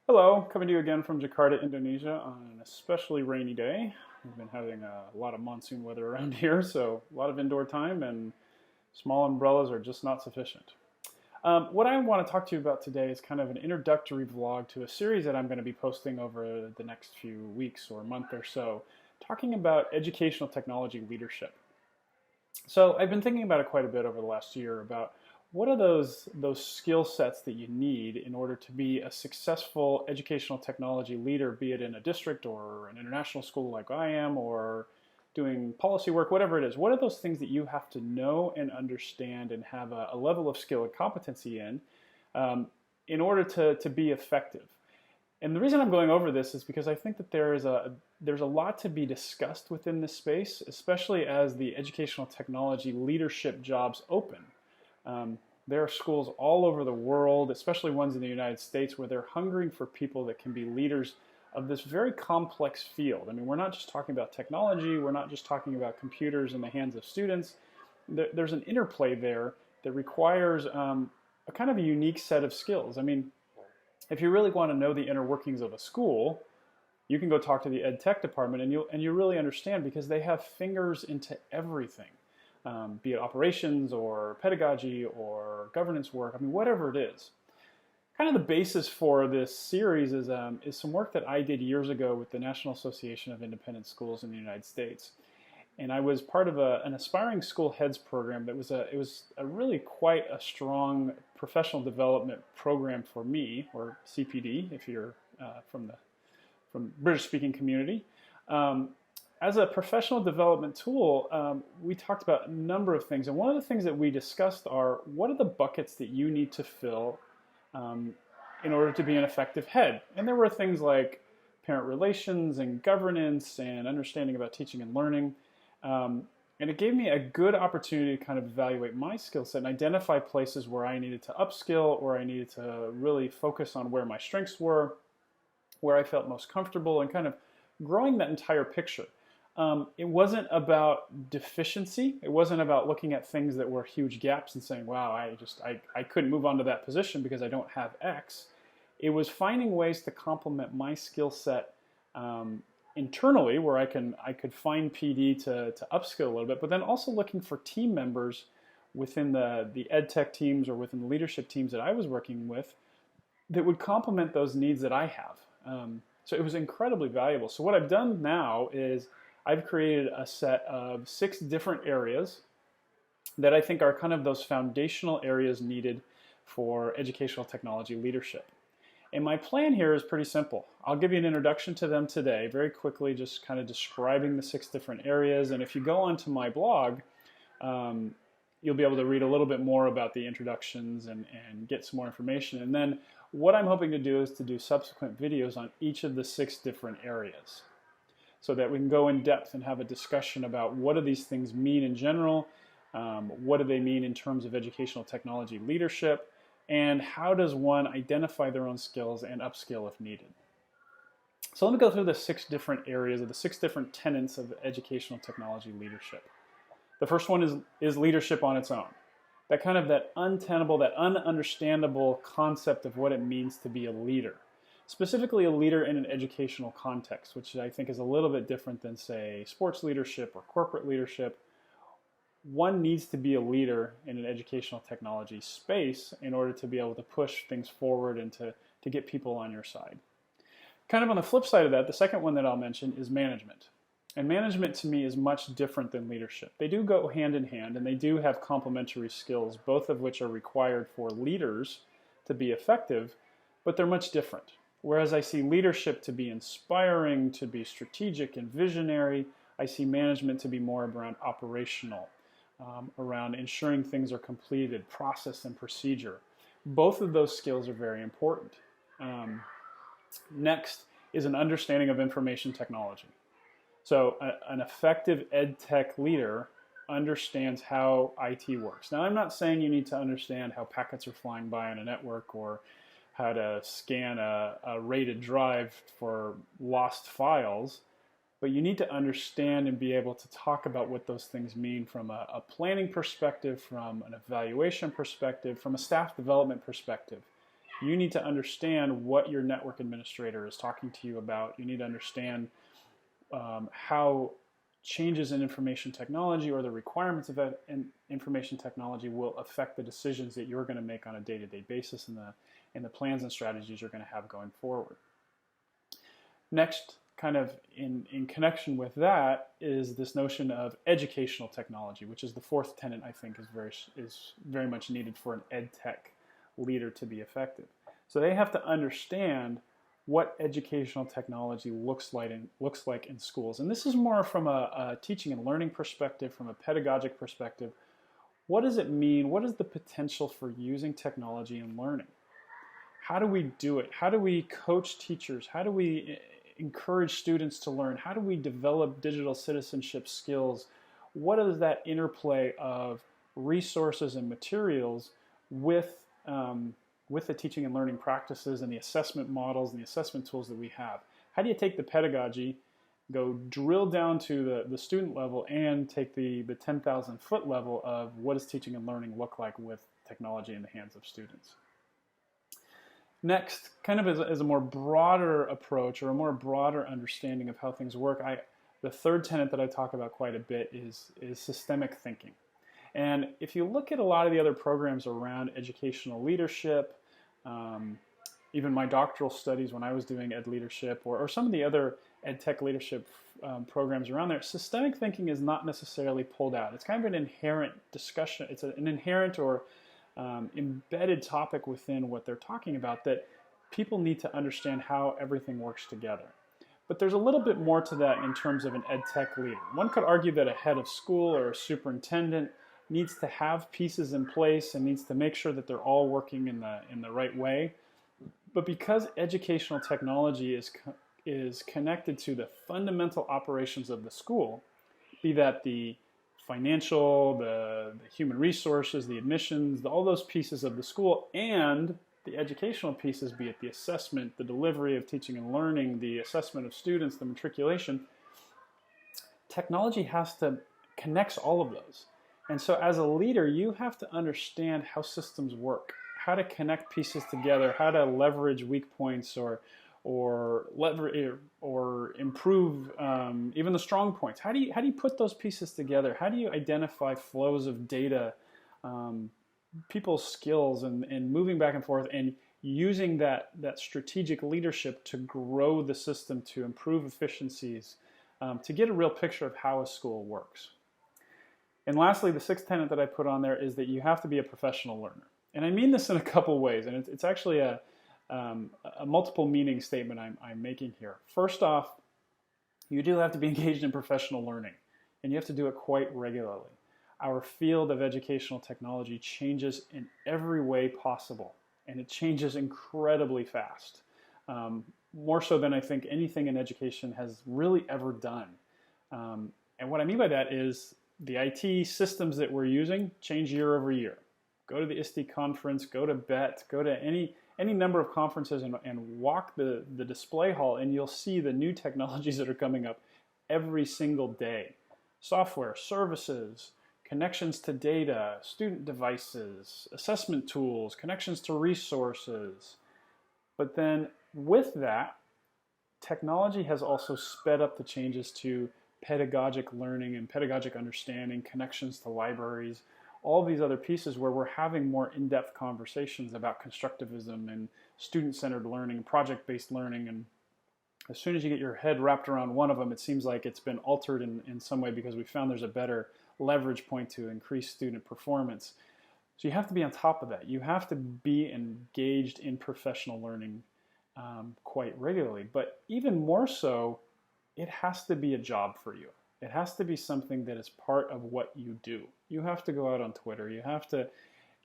Hello, coming to you again from Jakarta, Indonesia on an especially rainy day. We've been having a lot of monsoon weather around here, so a lot of indoor time and small umbrellas are just not sufficient. What I want to talk to you about today is kind of an introductory vlog to a series that I'm going to be posting over the next few weeks or month or so, talking about educational technology leadership. So I've been thinking about it quite a bit over the last year about what are those skill sets that you need in order to be a successful educational technology leader, be it in a district or an international school like I am, or doing policy work, whatever it is. What are those things that you have to know and understand and have a level of skill and competency um, in order to be effective? And the reason I'm going over this is because I think that there's a lot to be discussed within this space, especially as the educational technology leadership jobs open. There are schools all over the world, especially ones in the United States, where they're hungering for people that can be leaders of this very complex field. I mean, we're not just talking about technology, we're not just talking about computers in the hands of students. There's an interplay there that requires a kind of a unique set of skills. I mean, if you really want to know the inner workings of a school, you can go talk to the EdTech department and you really understand because they have fingers into everything. Be it operations or pedagogy or governance work, I mean, whatever it is. Kind of the basis for this series is some work that I did years ago with the National Association of Independent Schools in the United States. And I was part of an aspiring school heads program that was it was a really quite a strong professional development program for me, or CPD if you're from British speaking community. As a professional development tool, we talked about a number of things. And one of the things that we discussed are what are the buckets that you need to fill in order to be an effective head? And there were things like parent relations and governance and understanding about teaching and learning. And it gave me a good opportunity to kind of evaluate my skill set and identify places where I needed to upskill or I needed to really focus on where my strengths were, where I felt most comfortable, and kind of growing that entire picture. It wasn't about deficiency. It wasn't about looking at things that were huge gaps and saying, wow, I couldn't move on to that position because I don't have X. It was finding ways to complement my skill set internally where I could find PD to upskill a little bit, but then also looking for team members within the EdTech teams or within the leadership teams that I was working with that would complement those needs that I have. So it was incredibly valuable. So what I've done now is I've created a set of 6 different areas that I think are kind of those foundational areas needed for educational technology leadership. And my plan here is pretty simple. I'll give you an introduction to them today, very quickly, just kind of describing the 6 different areas. And if you go onto my blog, you'll be able to read a little bit more about the introductions and get some more information. And then what I'm hoping to do is to do subsequent videos on each of the 6 different areas, so that we can go in depth and have a discussion about what do these things mean in general, what do they mean in terms of educational technology leadership, and how does one identify their own skills and upskill if needed. So let me go through the 6 different areas of the 6 different tenets of educational technology leadership. The first one is leadership on its own. That untenable, that ununderstandable concept of what it means to be a leader. Specifically a leader in an educational context, which I think is a little bit different than, say, sports leadership or corporate leadership. One needs to be a leader in an educational technology space in order to be able to push things forward and to get people on your side. Kind of on the flip side of that, the second one that I'll mention is management. And management to me is much different than leadership. They do go hand in hand and they do have complementary skills, both of which are required for leaders to be effective, but they're much different. Whereas I see leadership to be inspiring, to be strategic and visionary, I see management to be more around operational, around ensuring things are completed, process and procedure. Both of those skills are very important. Next is an understanding of information technology. So an effective EdTech leader understands how IT works. Now, I'm not saying you need to understand how packets are flying by on a network or how to scan a rated drive for lost files, but you need to understand and be able to talk about what those things mean from a planning perspective, from an evaluation perspective, from a staff development perspective. You need to understand what your network administrator is talking to you about. You need to understand how changes in information technology or the requirements of that information technology will affect the decisions that you're going to make on a day-to-day basis and the plans and strategies you're going to have going forward. Next, kind of in connection with that, is this notion of educational technology, which is the fourth tenet I think is very much needed for an EdTech leader to be effective. So they have to understand what educational technology looks like in schools. And this is more from a teaching and learning perspective, from a pedagogic perspective. What does it mean? What is the potential for using technology in learning? How do we do it? How do we coach teachers? How do we encourage students to learn? How do we develop digital citizenship skills? What is that interplay of resources and materials with the teaching and learning practices and the assessment models and the assessment tools that we have? How do you take the pedagogy, go drill down to the student level, and take the 10,000 foot level of what does teaching and learning look like with technology in the hands of students? Next, kind of as a more broader approach or a more broader understanding of how things work, the third tenet that I talk about quite a bit is systemic thinking. And if you look at a lot of the other programs around educational leadership, even my doctoral studies when I was doing Ed Leadership, or some of the other EdTech Leadership programs around there, systemic thinking is not necessarily pulled out. It's kind of an inherent discussion. It's an inherent or embedded topic within what they're talking about, that people need to understand how everything works together. But there's a little bit more to that in terms of an EdTech leader. One could argue that a head of school or a superintendent needs to have pieces in place and needs to make sure that they're all working in the right way. But because educational technology is connected to the fundamental operations of the school, be that the financial, the human resources, the admissions, all those pieces of the school, and the educational pieces, be it the assessment, the delivery of teaching and learning, the assessment of students, the matriculation, technology connects all of those. And so as a leader, you have to understand how systems work, how to connect pieces together, how to leverage weak points or improve even the strong points. How do you put those pieces together? How do you identify flows of data, people's skills, and moving back and forth, and using that strategic leadership to grow the system, to improve efficiencies, to get a real picture of how a school works. And lastly, the sixth tenet that I put on there is that you have to be a professional learner. And I mean this in a couple ways, and it's actually a multiple meaning statement I'm making here. First off, you do have to be engaged in professional learning, and you have to do it quite regularly. Our field of educational technology changes in every way possible, and it changes incredibly fast, more so than I think anything in education has really ever done. And what I mean by that is the IT systems that we're using change year over year. Go to the ISTE conference, go to BET, go to any number of conferences and walk the display hall, and you'll see the new technologies that are coming up every single day. Software, services, connections to data, student devices, assessment tools, connections to resources. But then with that, technology has also sped up the changes to pedagogic learning and pedagogic understanding, connections to libraries, all these other pieces where we're having more in-depth conversations about constructivism and student-centered learning, project-based learning. And as soon as you get your head wrapped around one of them, it seems like it's been altered in some way because we found there's a better leverage point to increase student performance. So you have to be on top of that. You have to be engaged in professional learning quite regularly. But even more so, it has to be a job for you. It has to be something that is part of what you do. You have to go out on Twitter. You have to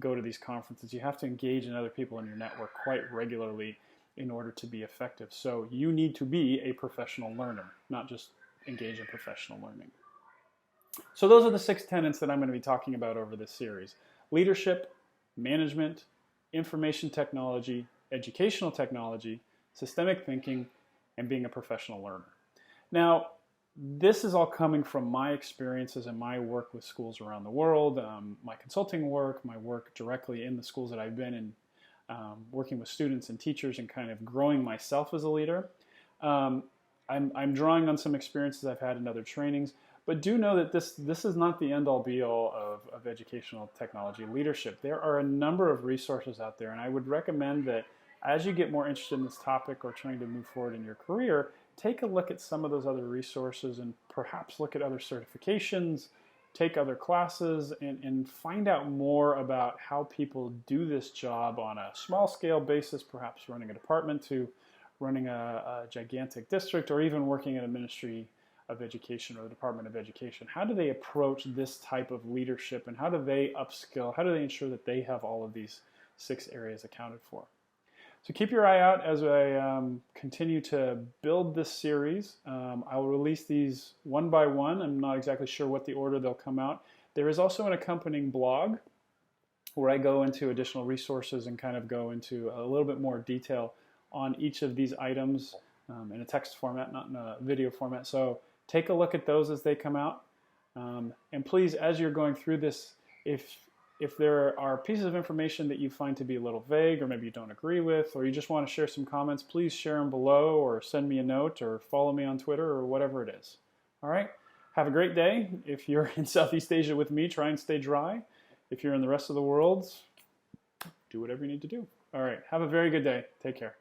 go to these conferences. You have to engage in other people in your network quite regularly in order to be effective. So you need to be a professional learner, not just engage in professional learning. So those are the 6 tenets that I'm going to be talking about over this series: leadership, management, information technology, educational technology, systemic thinking, and being a professional learner. Now, this is all coming from my experiences and my work with schools around the world, my consulting work, my work directly in the schools that I've been in, working with students and teachers and kind of growing myself as a leader. I'm drawing on some experiences I've had in other trainings, but do know that this is not the end-all be-all of educational technology leadership. There are a number of resources out there, and I would recommend that as you get more interested in this topic or trying to move forward in your career, take a look at some of those other resources and perhaps look at other certifications, take other classes, and find out more about how people do this job on a small scale basis, perhaps running a department to running a gigantic district, or even working in a ministry of education or the Department of Education. How do they approach this type of leadership, and how do they upskill? How do they ensure that they have all of these 6 areas accounted for? So keep your eye out as I continue to build this series. I will release these one by one. I'm not exactly sure what the order they'll come out. There is also an accompanying blog where I go into additional resources and kind of go into a little bit more detail on each of these items in a text format, not in a video format. So take a look at those as they come out. And please, as you're going through this, if there are pieces of information that you find to be a little vague, or maybe you don't agree with, or you just want to share some comments, please share them below, or send me a note, or follow me on Twitter, or whatever it is. All right? Have a great day. If you're in Southeast Asia with me, try and stay dry. If you're in the rest of the world, do whatever you need to do. All right. Have a very good day. Take care.